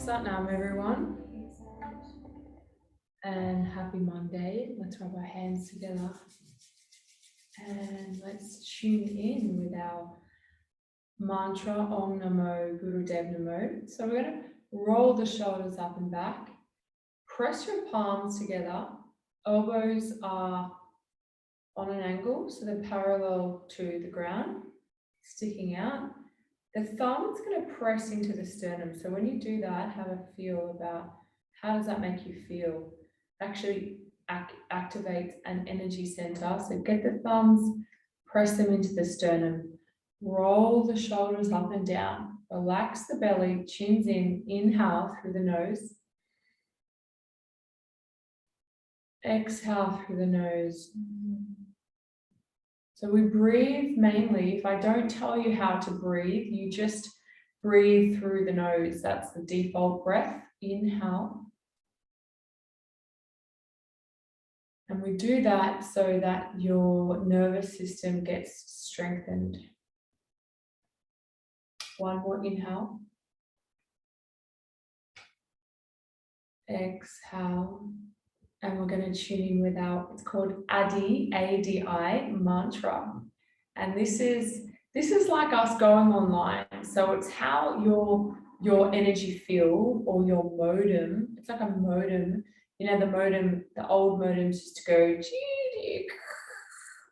Satnam, everyone, and happy Monday. Let's rub our hands together and let's tune in with our mantra Om Namo Guru Dev Namo. So we're going to roll the shoulders up and back, press your palms together, elbows are on an angle, so they're parallel to the ground, sticking out. The thumb is going to press into the sternum. So when you do that, have a feel about how does that make you feel? Actually activates an energy center. So get the thumbs, press them into the sternum. Roll the shoulders up and down. Relax the belly, chins in, inhale through the nose. Exhale through the nose. So we breathe mainly. If I don't tell you how to breathe, you just breathe through the nose. That's the default breath. Inhale. And we do that so that your nervous system gets strengthened. One more inhale. Exhale. And we're going to tune in with it's called Adi, A-D-I, mantra. And this is like us going online. So it's how your energy field or your modem, it's like a modem, you know, the old modems used to go,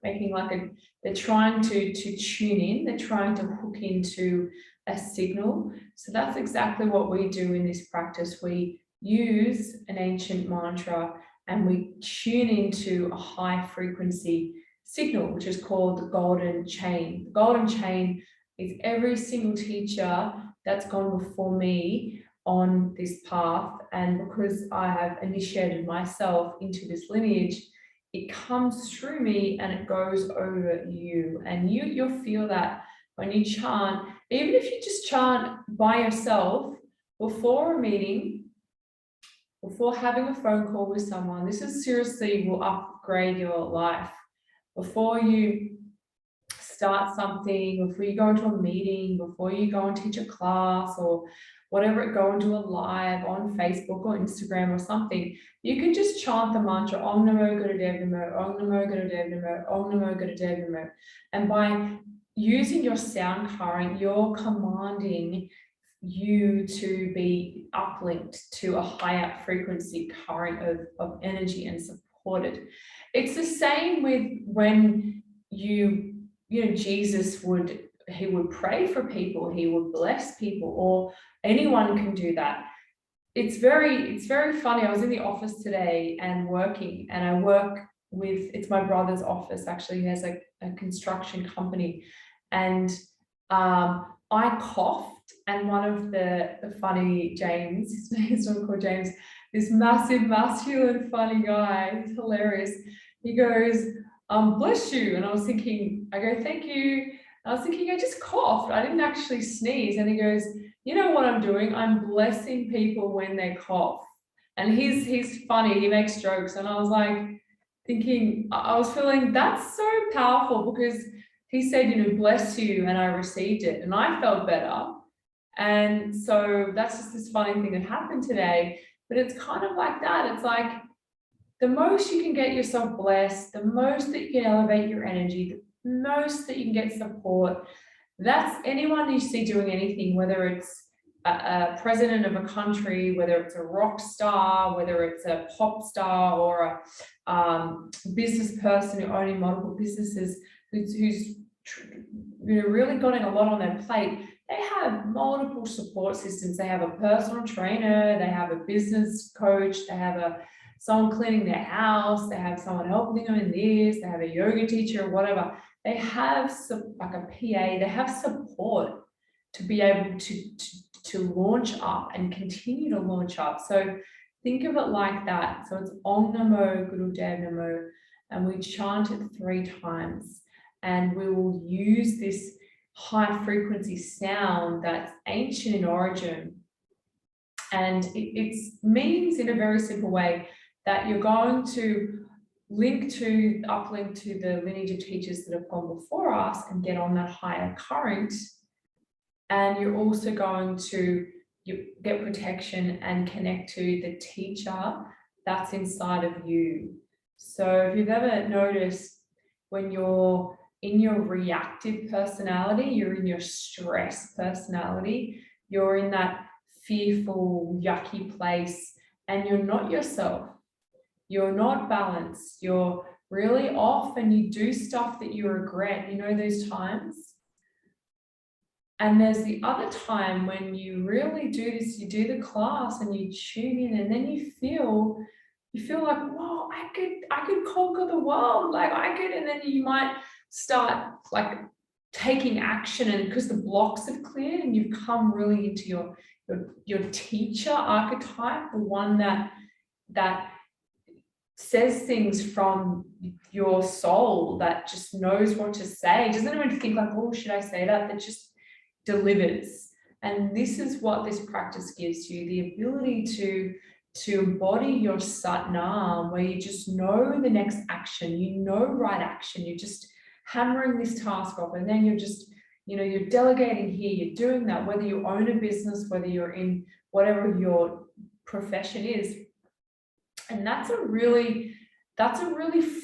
making like they're trying to tune in, they're trying to hook into a signal. So that's exactly what we do in this practice. We use an ancient mantra and we tune into a high frequency signal, which is called the golden chain. The golden chain is every single teacher that's gone before me on this path. And because I have initiated myself into this lineage, it comes through me and it goes over you. And you'll feel that when you chant, even if you just chant by yourself before a meeting, before having a phone call with someone. This is seriously will upgrade your life. Before you start something, before you go into a meeting, before you go and teach a class or whatever, go and do a live on Facebook or Instagram or something, you can just chant the mantra Om Namo Guru Dev Namo, Om Namo Guru Dev Namo, Om Namo Guru Dev Namo. And by using your sound current, you're commanding you to be uplinked to a higher frequency current of energy and supported. It's the same with when you know, Jesus would pray for people, he would bless people, or anyone can do that. It's very funny. I was in the office today and working, and I work with, it's my brother's office actually. He has a construction company, and I coughed, and one of the funny James, his name's not called James, this massive, masculine, funny guy, he's hilarious. He goes, bless you. And I was thinking, I go, thank you. I was thinking, I just coughed. I didn't actually sneeze. And he goes, you know what I'm doing? I'm blessing people when they cough. And he's funny, he makes jokes. And I was like thinking, I was feeling that's so powerful, because he said, you know, bless you, and I received it and I felt better. And so that's just this funny thing that happened today. But it's kind of like that. It's like the most you can get yourself blessed, the most that you can elevate your energy, the most that you can get support. That's anyone you see doing anything, whether it's a president of a country, whether it's a rock star, whether it's a pop star, or a business person who owning multiple businesses, who's you know, really got a lot on their plate. They have multiple support systems. They have a personal trainer, they have a business coach, they have someone cleaning their house, they have someone helping them in this, they have a yoga teacher, whatever. They have like a PA, they have support to be able to launch up and continue to launch up. So think of it like that. So it's Om Namo Guru Dev Namo, and we chant it 3 times. And we will use this high frequency sound that's ancient in origin. And it means in a very simple way that you're going to uplink to the lineage of teachers that have gone before us and get on that higher current. And you're also going to you get protection and connect to the teacher that's inside of you. So if you've ever noticed when you're in your reactive personality, you're in your stress personality, you're in that fearful, yucky place, and you're not yourself. You're not balanced. You're really off and you do stuff that you regret. You know those times? And there's the other time when you really do this, you do the class and you tune in, and then you feel like, whoa, I could conquer the world. Like I could, and then you might start like taking action, and because the blocks have cleared and you've come really into your teacher archetype, the one that says things from your soul, that just knows what to say, doesn't even think like, oh, should I say that? That just delivers. And this is what this practice gives you, the ability to embody your Satnam, where you just know the next action, you know right action, you're just hammering this task off, and then you're just, you're delegating here, you're doing that, whether you own a business, whether you're in whatever your profession is. And that's a really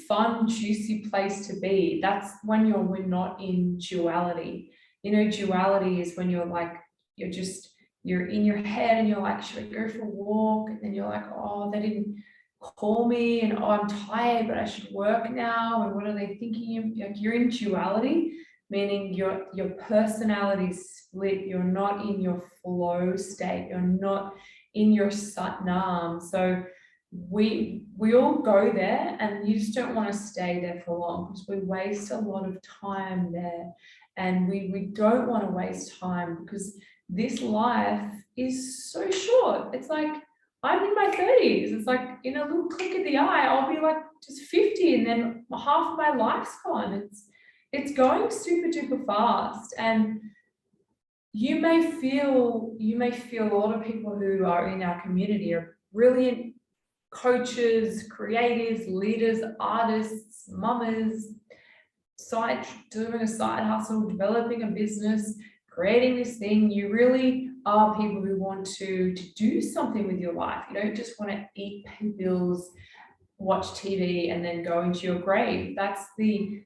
fun, juicy place to be. That's when we're not in duality. Duality is when you're like, you're in your head and you're like, should I go for a walk? And then you're like, oh, they didn't call me, and oh, I'm tired, but I should work now. And what are they thinking? Like you're in duality, meaning your personality is split. You're not in your flow state. You're not in your Satnam. So we all go there, and you just don't want to stay there for long, because we waste a lot of time there. And we don't want to waste time, because this life is so short. It's like, I'm in my 30s. It's like in a little click of the eye, I'll be like just 50, and then half of my life's gone. It's going super duper fast. And you may feel a lot of people who are in our community are brilliant coaches, creatives, leaders, artists, mamas, doing a side hustle, developing a business, creating this thing. You really are people who want to do something with your life. You don't just want to eat, pay bills, watch TV, and then go into your grave. That's the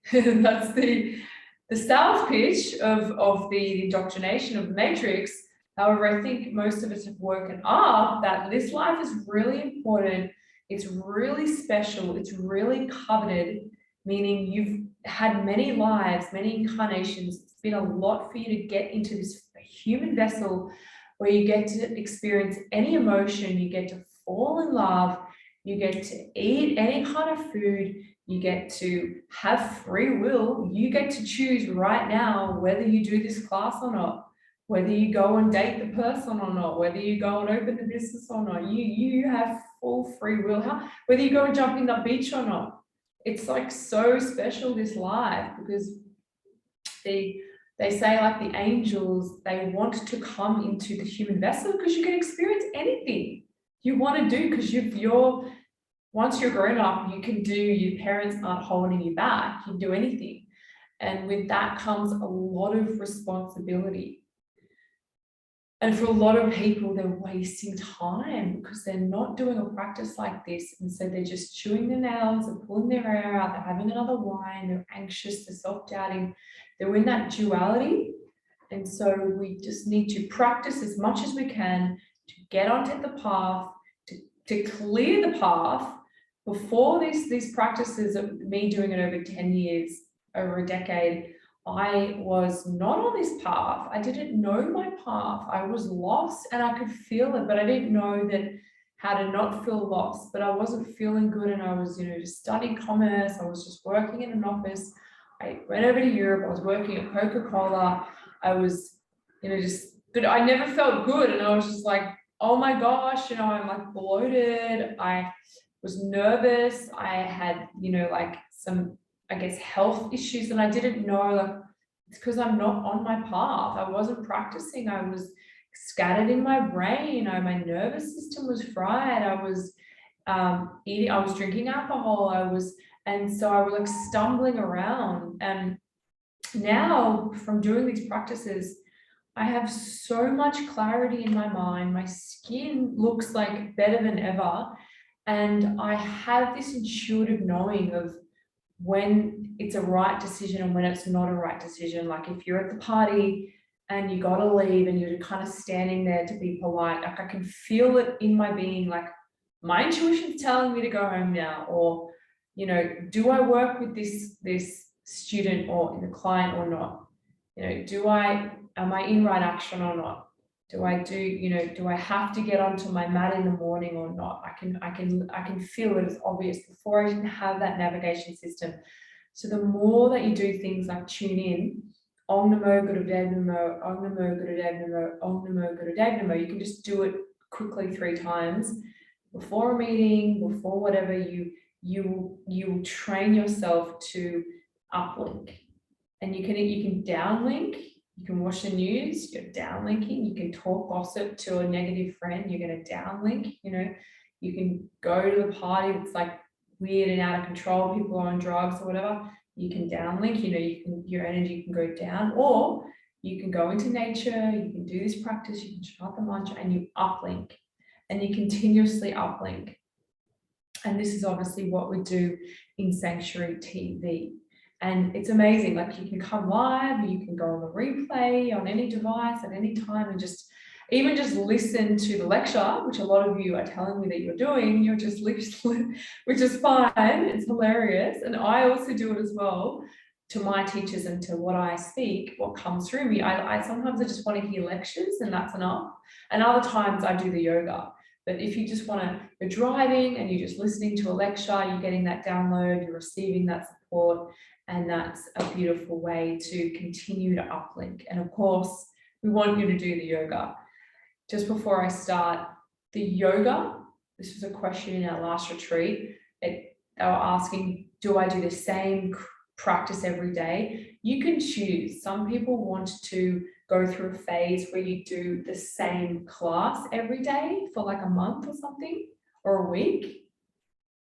sales pitch of the indoctrination of the Matrix. However, I think most of us have woken up that this life is really important. It's really special. It's really coveted, meaning you've had many lives, many incarnations. It's been a lot for you to get into this human vessel where you get to experience any emotion, you get to fall in love, you get to eat any kind of food, you get to have free will, you get to choose right now whether you do this class or not, whether you go and date the person or not, whether you go and open the business or not. You have full free will. Whether you go and jump in that beach or not. It's like so special, this life, because they say, like, the angels, they want to come into the human vessel because you can experience anything you want to do, because once you're grown up, you can do, your parents aren't holding you back, you can do anything. And with that comes a lot of responsibility. And for a lot of people, they're wasting time because they're not doing a practice like this. And so they're just chewing their nails, they're pulling their hair out, they're having another wine, they're anxious, they're self-doubting, they're in that duality. And so we just need to practice as much as we can to get onto the path, to clear the path. Before these practices of me doing it over 10 years, over a decade, I was not on this path. I didn't know my path. I was lost and I could feel it, but I didn't know how to not feel lost. But I wasn't feeling good, and I was, just studying commerce. I was just working in an office. I went over to Europe. I was working at Coca-Cola. I was, but I never felt good. And I was just like, oh my gosh, I'm like bloated. I was nervous. I had, like some, I guess, health issues, and I didn't know, like, it's because I'm not on my path. I wasn't practicing. I was scattered in my brain. My nervous system was fried. I was eating, I was drinking alcohol. And so I was like stumbling around. And now, from doing these practices, I have so much clarity in my mind. My skin looks like better than ever. And I have this intuitive knowing of when it's a right decision and when it's not a right decision. Like if you're at the party and you got to leave and you're kind of standing there to be polite, like I can feel it in my being, like my intuition's telling me to go home now. Or, you know, do I work with this student or the client or not? You know, am I in right action or not? Do I have to get onto my mat in the morning or not? I can feel it as obvious before I even have that navigation system. So the more that you do things like tune in, Om Namo Gurudev Namo, Om Namo Gurudev Namo, Om Namo Gurudev Namo, you can just do it quickly 3 times before a meeting, before whatever. You train yourself to uplink, and you can downlink. You can watch the news, you're downlinking. You can talk gossip to a negative friend, you're going to downlink. You know, you can go to the party that's like weird and out of control, people are on drugs or whatever, you can downlink. You know, your energy can go down, or you can go into nature, you can do this practice, you can chant the mantra and you uplink, and you continuously uplink. And this is obviously what we do in Sanctuary TV. And it's amazing, like you can come live, you can go on the replay on any device at any time and just listen to the lecture, which a lot of you are telling me that you're doing. You're just listening, which is fine, it's hilarious. And I also do it as well to my teachers and to what I speak, what comes through me. I sometimes I just want to hear lectures and that's enough. And other times I do the yoga. But if you just you're driving and you're just listening to a lecture, you're getting that download, you're receiving that support, and that's a beautiful way to continue to uplink. And of course, we want you to do the yoga. Just before I start, the yoga, this was a question in our last retreat. They were asking, do I do the same practice every day? You can choose. Some people want to go through a phase where you do the same class every day for like a month or something, or a week.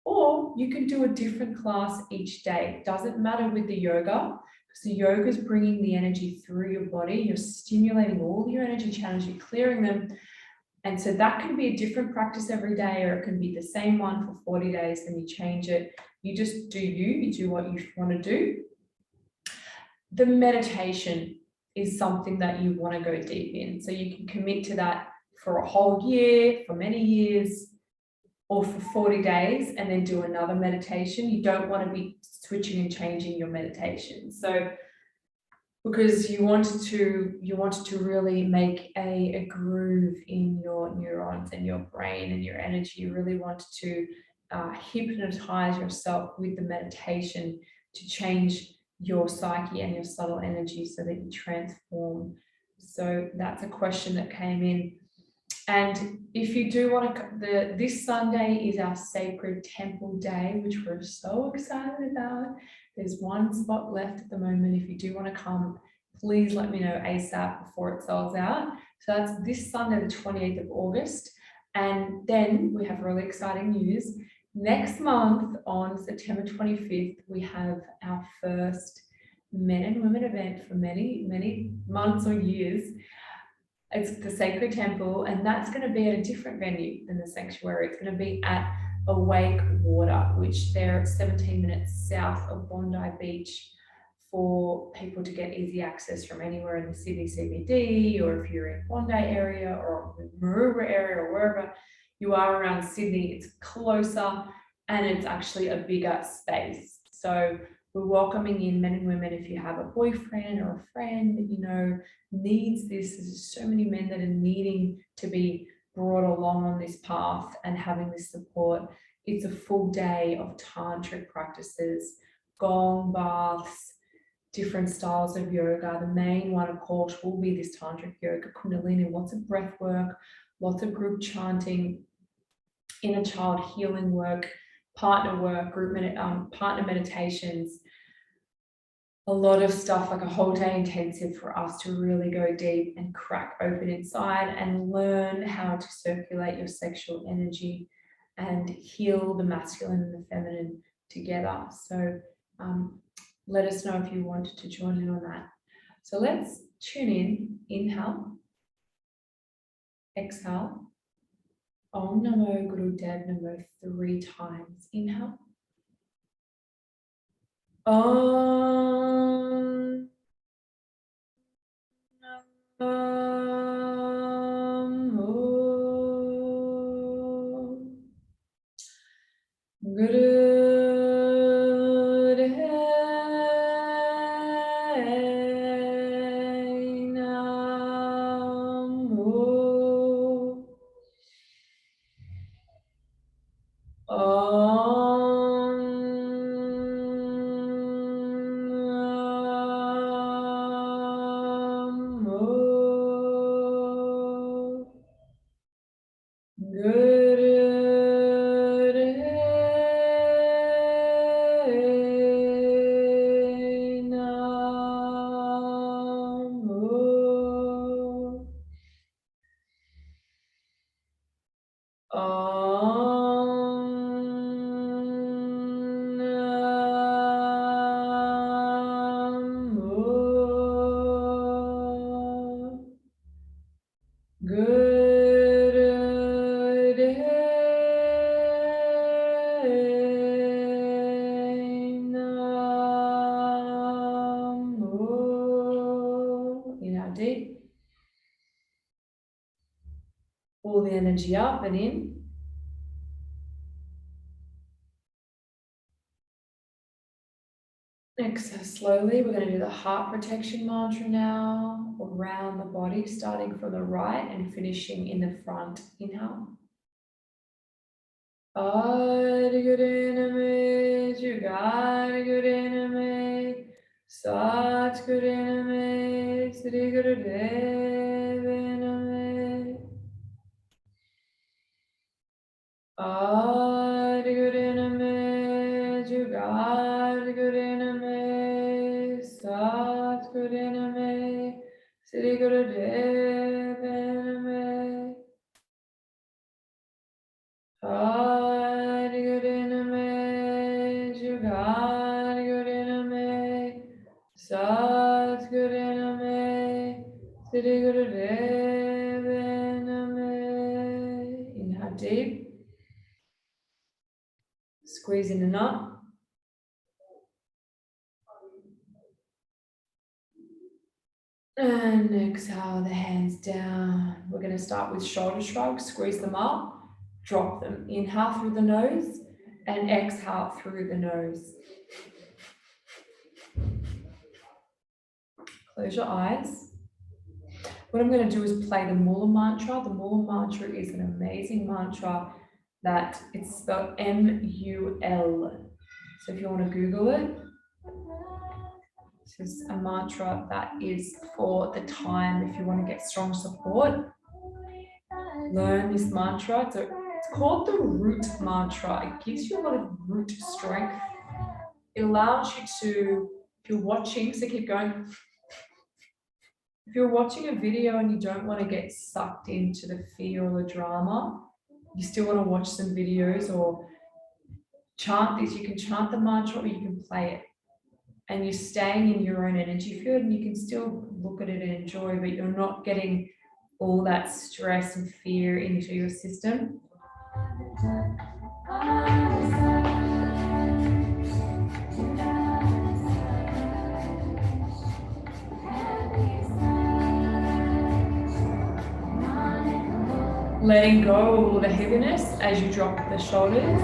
Or you can do a different class each day. It doesn't matter with the yoga, because the yoga is bringing the energy through your body. You're stimulating all your energy channels, you're clearing them. And so that can be a different practice every day, or it can be the same one for 40 days, then you change it. You just do you do what you want to do. The meditation is something that you want to go deep in. So you can commit to that for a whole year, for many years, or for 40 days and then do another meditation. You don't want to be switching and changing your meditation. So because you wanted to really make a groove in your neurons and your brain and your energy. You really wanted to hypnotize yourself with the meditation to change your psyche and your subtle energy so that you transform. So that's a question that came in. And if you do want to, this Sunday is our Sacred Temple Day, which we're so excited about. There's one spot left at the moment. If you do want to come, please let me know ASAP before it sells out. So that's this Sunday, the 28th of August. And then we have really exciting news. Next month on September 25th, we have our first men and women event for many, many months or years. It's the Sacred Temple, and that's going to be at a different venue than the sanctuary. It's going to be at Awake Water, which they're 17 minutes south of Bondi Beach, for people to get easy access from anywhere in the Sydney CBD, or if you're in Bondi area or Maroubra area or wherever you are around Sydney, it's closer and it's actually a bigger space. So we're welcoming in men and women. If you have a boyfriend or a friend that you know needs this, there's so many men that are needing to be brought along on this path and having this support. It's a full day of tantric practices, gong baths, different styles of yoga. The main one, of course, will be this tantric yoga, kundalini, lots of breath work, lots of group chanting, inner child healing work, partner work, partner meditations, a lot of stuff, like a whole day intensive for us to really go deep and crack open inside and learn how to circulate your sexual energy and heal the masculine and the feminine together. So let us know if you wanted to join in on that. So let's tune in. Inhale, exhale. Om Namo Guru Dev Namo 3 times. Inhale. Om Namo Guru Dev Namo Om Namo Guru Namo Om Namo Gurudev Namo. Inhale deep. Pull the energy up and in. Exhale slowly. We're going to do the heart protection mantra now, around the body, starting from the right and finishing in the front. Inhale. Adi Guriname, Jugadi Guriname, Sat Guriname, Sri Gurudevaname. Adi Guriname, Jugadi Guriname, Sat Guriname, Sri Gurudevaname. Hari Guriname, Jugari Guriname, Sat Guriname, Sri Gurudevaname. Inhale deep. Squeeze in the knot. And exhale the hands down. We're going to start with shoulder shrugs. Squeeze them up. Drop them. Inhale through the nose and exhale through the nose. Close your eyes. What I'm going to do is play the Mula mantra. The Mula mantra is an amazing mantra that it's spelled M-U-L. So if you want to Google it, this is a mantra that is for the time if you want to get strong support. Learn this mantra. It's called the root mantra. It gives you a lot of root strength. It allows you to, if you're watching, so keep going. If you're watching a video and you don't want to get sucked into the fear or the drama, you still want to watch some videos or chant this. You can chant the mantra or you can play it. And you're staying in your own energy field and you can still look at it and enjoy, but you're not getting all that stress and fear into your system. Letting go of all the heaviness as you drop the shoulders.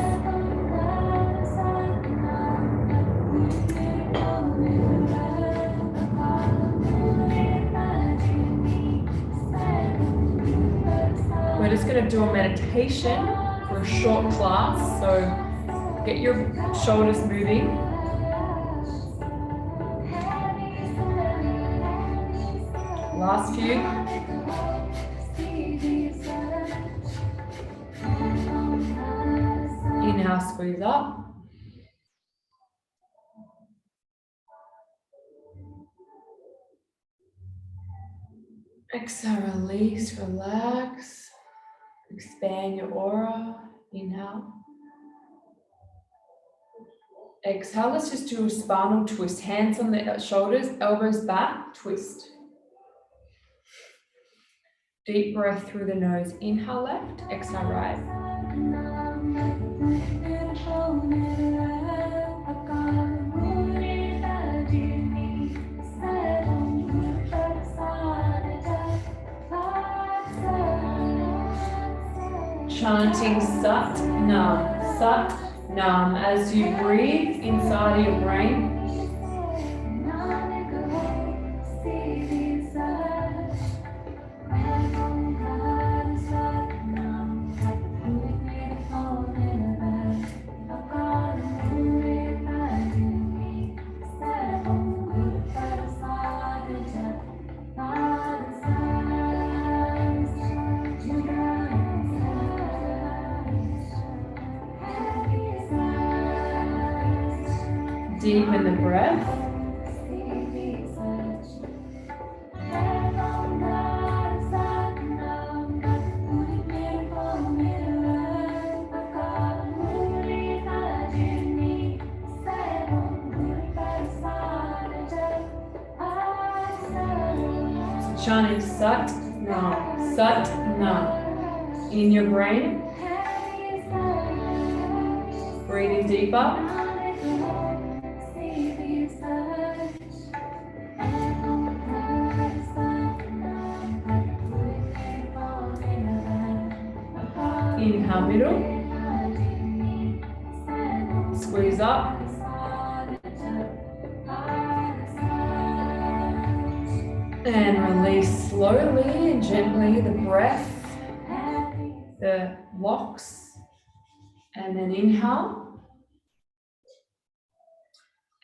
We're just going to do a meditation for a short class, so get your shoulders moving. Last few. Inhale, squeeze up. Exhale, release, relax. Expand your aura. Inhale. Exhale, let's just do a spinal twist. Hands on the shoulders, elbows back, twist. Deep breath through the nose. Inhale left, exhale right. Chanting Sat Nam, Sat Nam as you breathe inside of your brain. Deepen the breath. Chanting Sat Nam, Sat Nam in your brain. Breathing deeper. Inhale, middle. Squeeze up. And release slowly and gently the breath, the locks. And then inhale.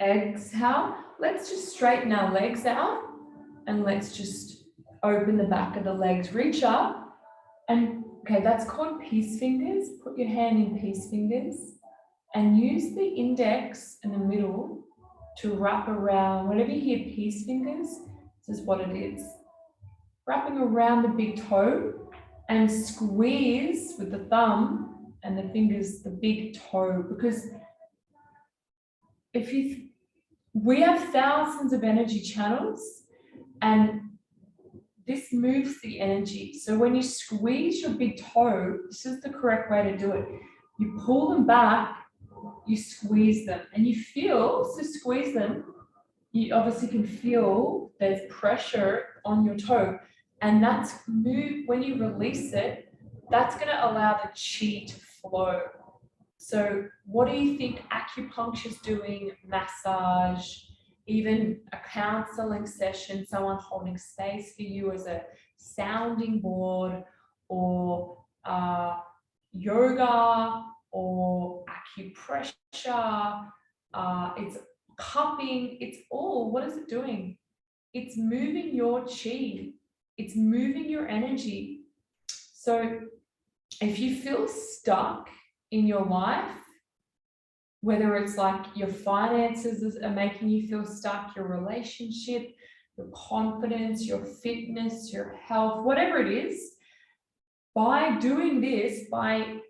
Exhale. Let's just straighten our legs out. And let's just open the back of the legs. Reach up. And okay, that's called peace fingers. Put your hand in peace fingers and use the index and the middle to wrap around. Whenever you hear peace fingers, this is what it is. Wrapping around the big toe and squeeze with the thumb and the fingers, the big toe, because we have thousands of energy channels and this moves the energy. So when you squeeze your big toe, this is the correct way to do it. You pull them back, you squeeze them, and you feel, so squeeze them, you obviously can feel there's pressure on your toe. And that's when you release it, that's going to allow the chi to flow. So what do you think acupuncture's doing, massage, even a counseling session, someone holding space for you as a sounding board, or yoga, or acupressure, it's cupping, it's all, what is it doing? It's moving your chi, it's moving your energy. So if you feel stuck in your life, whether it's like your finances are making you feel stuck, your relationship, your confidence, your fitness, your health, whatever it is, by doing this, by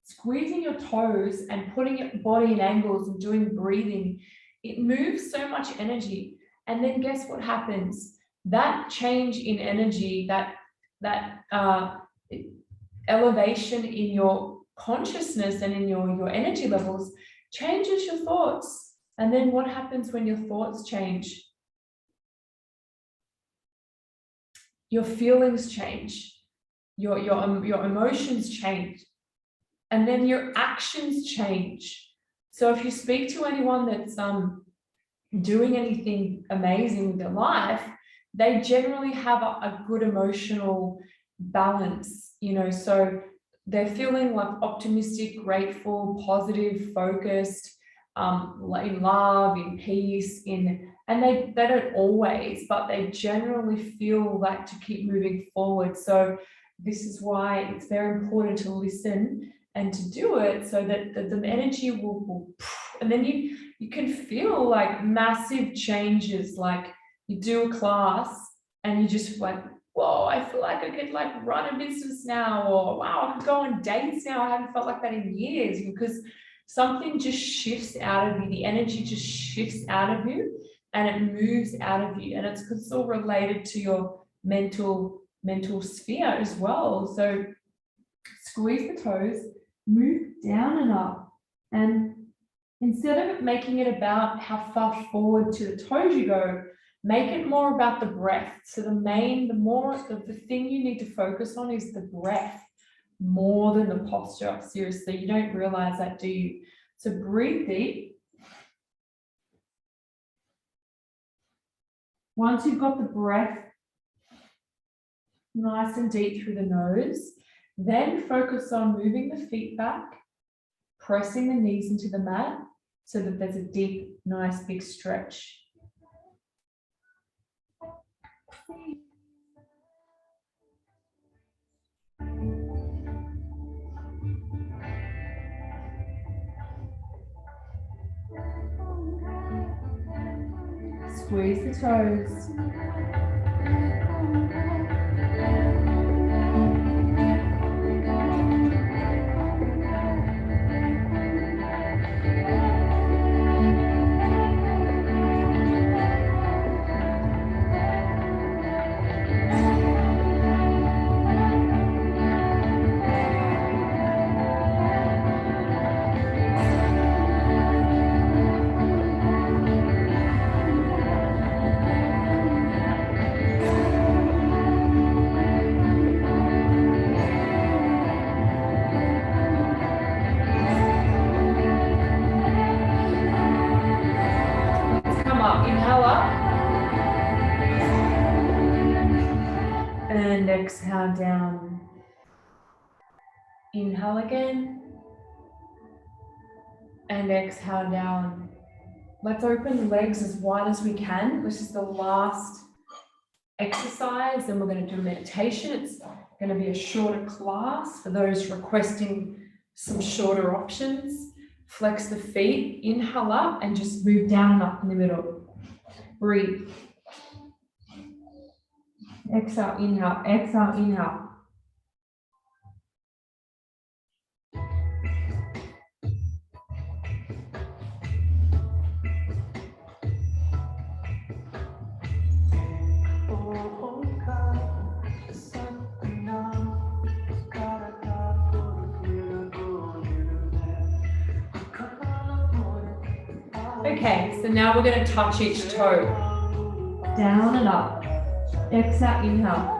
squeezing your toes and putting your body in angles and doing breathing, it moves so much energy. And then guess what happens? That change in energy, that elevation in your consciousness and in your energy levels changes your thoughts. And then what happens when your thoughts change? Your feelings change, your emotions change, and then your actions change. So if you speak to anyone that's doing anything amazing with their life, they generally have a good emotional balance, so they're feeling like optimistic, grateful, positive, focused, in love, in peace, and they don't always, but they generally feel like to keep moving forward. So this is why it's very important to listen and to do it, so that the energy will, and then you can feel like massive changes. Like you do a class and you just like, whoa, I feel like I could like run a business now, or wow, I could go on dates now. I haven't felt like that in years, because something just shifts out of you. The energy just shifts out of you and it moves out of you. And it's because it's all related to your mental sphere as well. So squeeze the toes, move down and up. And instead of making it about how far forward to the toes you go, make it more about the breath. So the thing you need to focus on is the breath more than the posture. Seriously, you don't realize that, do you? So breathe deep. Once you've got the breath nice and deep through the nose, then focus on moving the feet back, pressing the knees into the mat so that there's a deep, nice, big stretch. Squeeze the toes. Inhale up and exhale down. Inhale again and exhale down. Let's open the legs as wide as we can. This is the last exercise, and we're going to do meditation. It's going to be a shorter class for those requesting some shorter options. Flex the feet, inhale up and just move down and up in the middle. Breathe. Exhale, inhale, exhale, inhale. Okay, so now we're going to touch each toe. Down and up. Exhale, inhale.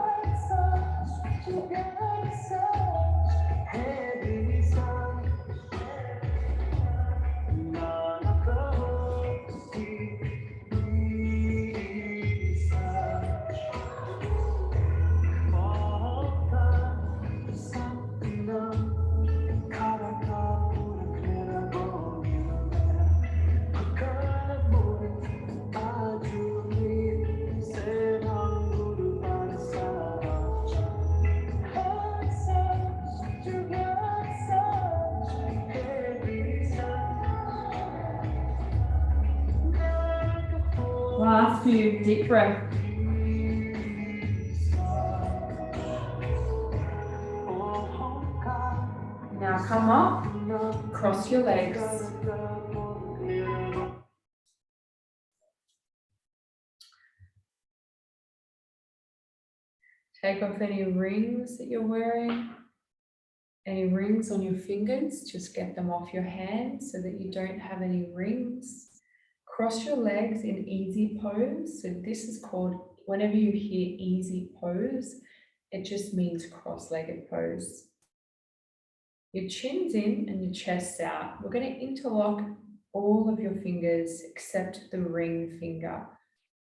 Last few, deep breath. Now come up, cross your legs. Take off any rings that you're wearing, any rings on your fingers, just get them off your hands so that you don't have any rings. Cross your legs in easy pose. So this is called, whenever you hear easy pose, it just means cross-legged pose. Your chin's in and your chest's out. We're going to interlock all of your fingers except the ring finger.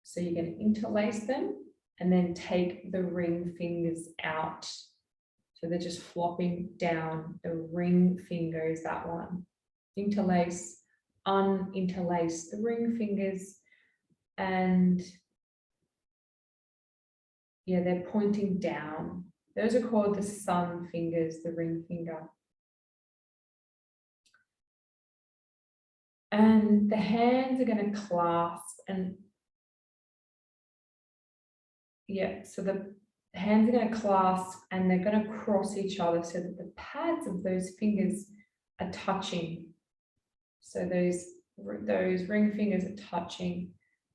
So you're going to interlace them and then take the ring fingers out. So they're just flopping down. The ring finger is that one. Interlace, uninterlace the ring fingers, and yeah, they're pointing down. Those are called the sun fingers, the ring finger. And the hands are going to clasp, and yeah, so the hands are going to clasp and they're going to cross each other so that the pads of those fingers are touching. So those ring fingers are touching,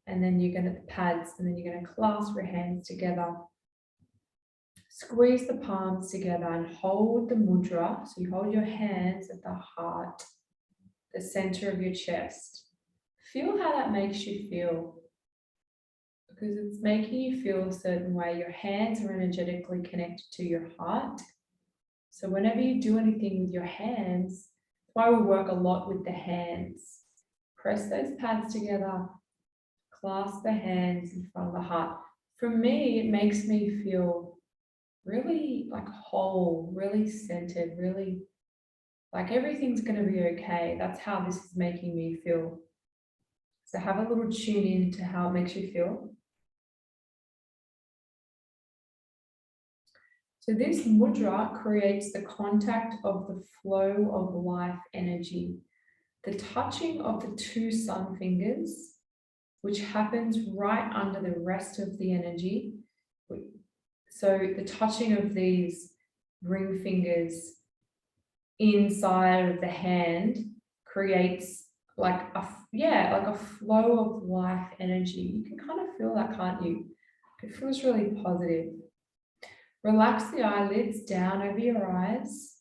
and then you're going to pads, and then you're going to clasp your hands together. Squeeze the palms together and hold the mudra. So you hold your hands at the heart, the center of your chest. Feel how that makes you feel, because it's making you feel a certain way. Your hands are energetically connected to your heart. So whenever you do anything with your hands, that's why we work a lot with the hands. Press those pads together, clasp the hands in front of the heart. For me, it makes me feel really like whole, really centered, really like everything's going to be okay. That's how this is making me feel. So have a little tune in to how it makes you feel. So this mudra creates the contact of the flow of life energy, the touching of the two sun fingers, which happens right under the rest of the energy. So the touching of these ring fingers inside of the hand creates like a flow of life energy. You can kind of feel that, can't you? It feels really positive. Relax the eyelids down over your eyes.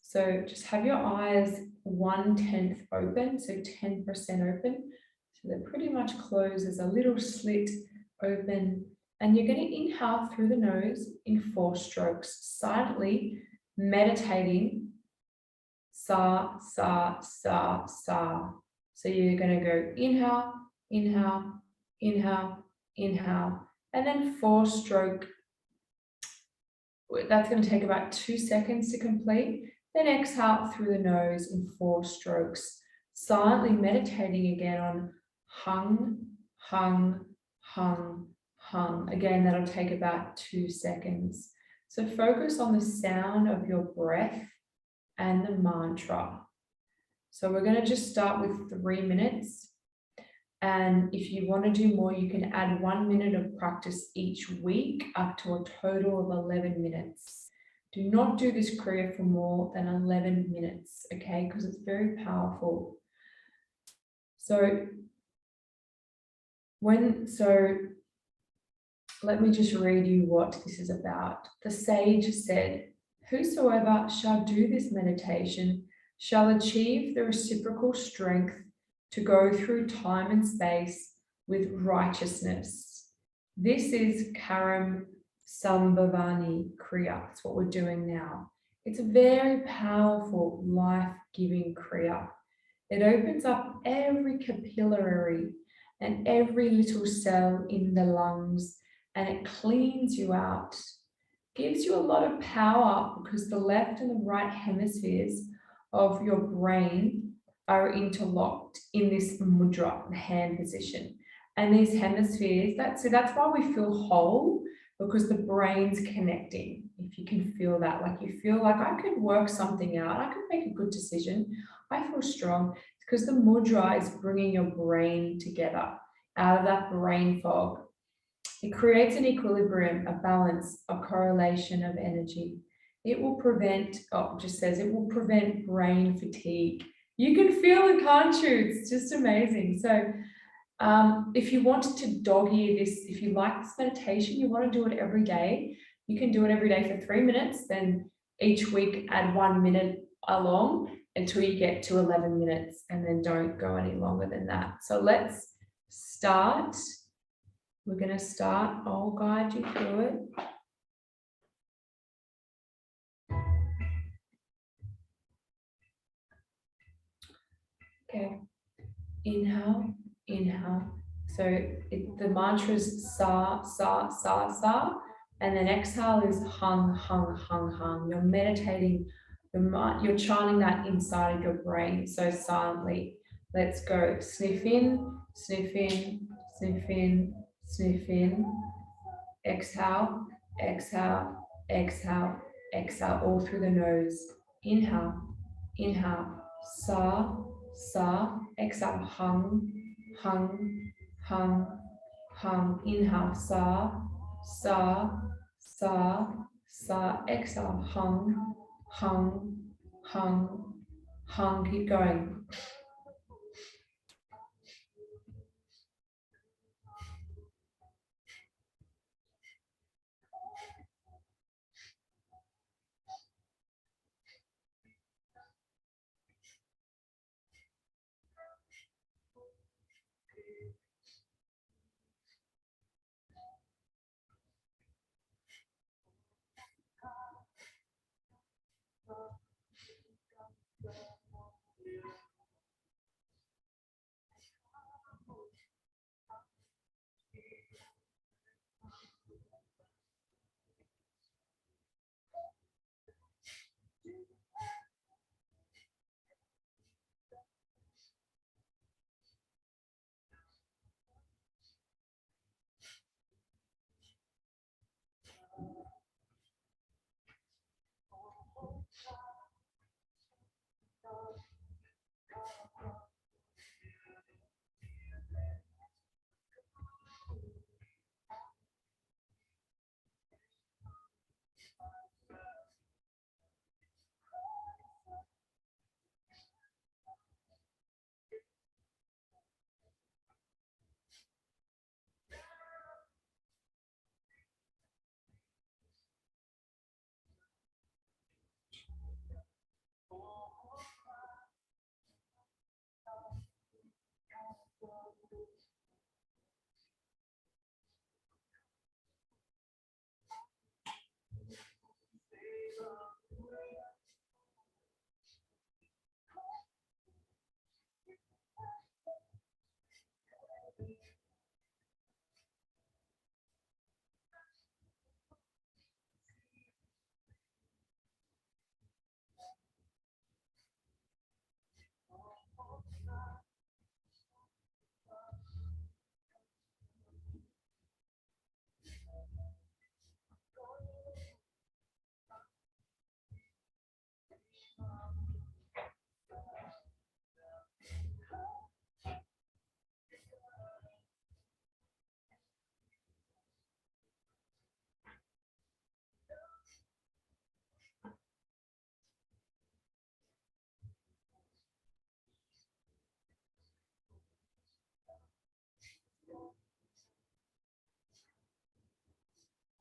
So just have your eyes 1/10 open, so 10% open. So they're pretty much closed. There's a little slit open. And you're going to inhale through the nose in 4 strokes, silently meditating. Sa, sa, sa, sa. So you're going to go inhale, inhale, inhale, inhale, and then 4-stroke. That's going to take about 2 seconds to complete. Then exhale through the nose in 4 strokes, silently meditating again on hung, hung, hung, hung. Again, that'll take about 2 seconds. So focus on the sound of your breath and the mantra. So we're going to just start with 3 minutes. And if you want to do more, you can add 1 minute of practice each week up to a total of 11 minutes. Do not do this kriya for more than 11 minutes, okay? Because it's very powerful. So let me just read you what this is about. The sage said, "Whosoever shall do this meditation shall achieve the reciprocal strength to go through time and space with righteousness." This is Karam Sambhavani Kriya. That's what we're doing now. It's a very powerful, life-giving Kriya. It opens up every capillary and every little cell in the lungs, and it cleans you out. Gives you a lot of power because the left and the right hemispheres of your brain are interlocked in this mudra, the hand position. And these hemispheres, that's why we feel whole, because the brain's connecting. If you can feel that, like you feel like I could work something out, I could make a good decision, I feel strong, because the mudra is bringing your brain together out of that brain fog. It creates an equilibrium, a balance, a correlation of energy. It will prevent, it will prevent brain fatigue. You can feel it, can't you? It's just amazing. So if you wanted to dog ear this, if you like this meditation, you want to do it every day, you can do it every day for 3 minutes, then each week add 1 minute along until you get to 11 minutes, and then don't go any longer than that. So let's start. We're going to start. I'll guide you through it. Okay. Inhale, inhale. So the mantra is sa, sa, sa, sa. And then exhale is hung, hung, hung, hung. You're meditating, you're chanting that inside of your brain, so silently. Let's go. Sniff in, sniff in, sniff in, sniff in. Exhale, exhale, exhale, exhale, all through the nose. Inhale, inhale, sa, sa, exhale, hung, hung, hung, hung. Inhale, sa, sa, sa, sa, exhale, hung, hung, hung, hung. Keep going.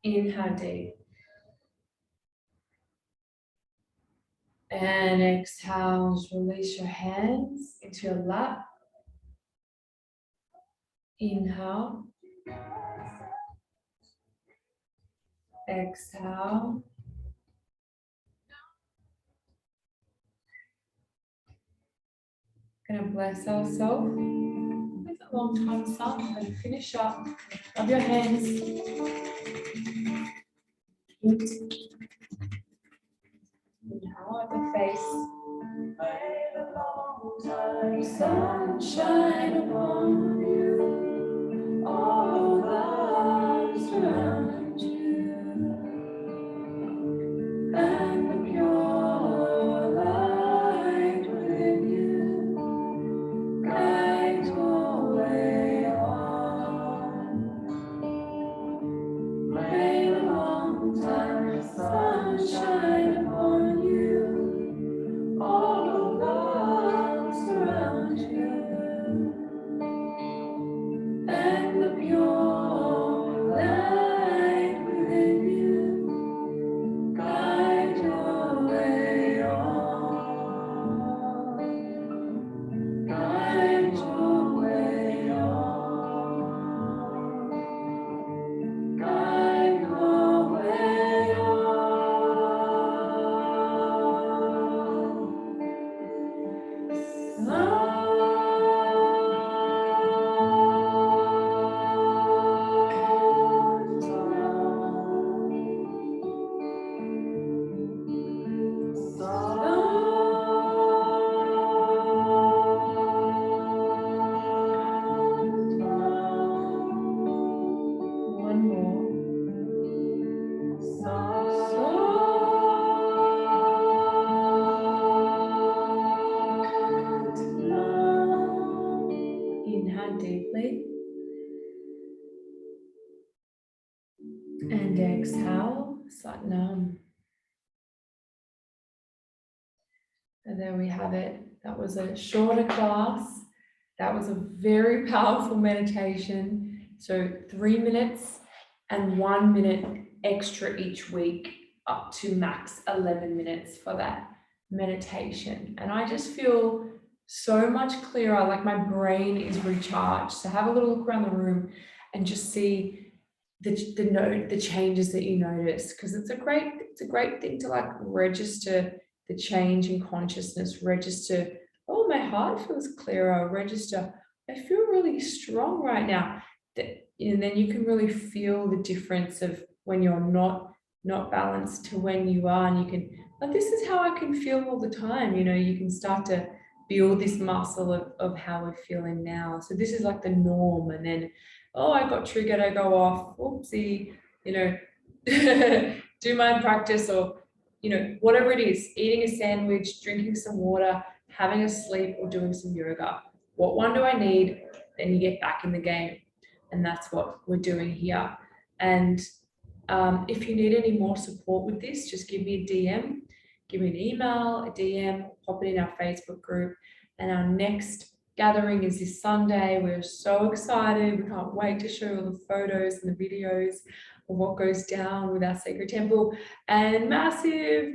Inhale deep. And exhale, release your hands into your lap. Inhale. Exhale. Gonna bless ourselves with a long time sun. Gonna finish up. Rub your hands. Inhale at the face. Sunshine upon you, all lives around you, and the pure light within you guide your way on. May the long time sunshine upon you, all loves around you, and the pure light within you guide your way on. Guide your way on. Guide your way One more. Inhale deeply. And exhale, Satnam. And there we have it. That was a shorter class. That was a very powerful meditation. So 3 minutes and 1 minute extra each week, up to max 11 minutes for that meditation. And I just feel so much clearer, like my brain is recharged. So have a little look around the room and just see the changes that you notice, because it's a great thing to like register the change in consciousness, register, oh, my heart feels clearer, register, I feel really strong right now. And then you can really feel the difference of when you're not balanced to when you are, and you can, like, this is how I can feel all the time, you know, you can start to build this muscle of how we're feeling now. So this is like the norm. And then, oh, I got triggered, I go off, whoopsie, you know, do my practice, or, you know, whatever it is, eating a sandwich, drinking some water, having a sleep, or doing some yoga. What one do I need? Then you get back in the game. And that's what we're doing here. And if you need any more support with this, just give me a DM, give me an email, a DM, pop it in our Facebook group. And our next gathering is this Sunday. We're so excited. We can't wait to show all the photos and the videos of what goes down with our sacred temple. And massive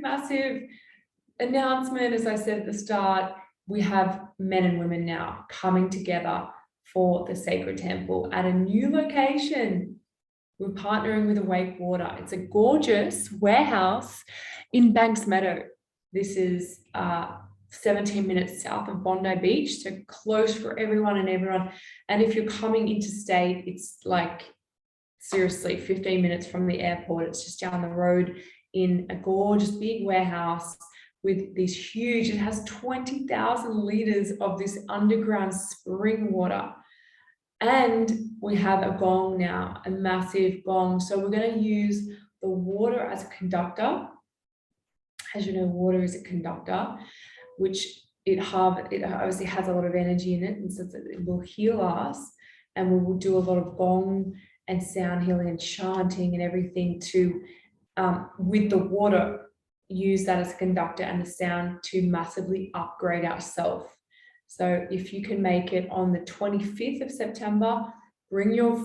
announcement, as I said at the start, we have men and women now coming together for the sacred temple at a new location. We're partnering with Awake Water. It's a gorgeous warehouse in Banks Meadow. This is 17 minutes south of Bondi Beach, so close for everyone and everyone. And if you're coming interstate, it's like seriously 15 minutes from the airport. It's just down the road in a gorgeous big warehouse with these huge, it has 20,000 liters of this underground spring water. And we have a gong now, a massive gong. So we're going to use the water as a conductor. As you know, water is a conductor, which it obviously has a lot of energy in it, and so it will heal us. And we will do a lot of gong and sound healing and chanting and everything to, with the water, use that as a conductor and the sound to massively upgrade ourselves. So if you can make it on the 25th of September, bring your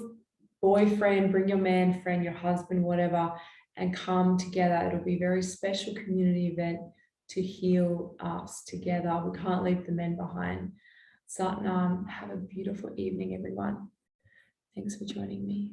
boyfriend, bring your man friend, your husband, whatever, and come together. It'll be a very special community event to heal us together. We can't leave the men behind. Satnam, have a beautiful evening, everyone. Thanks for joining me.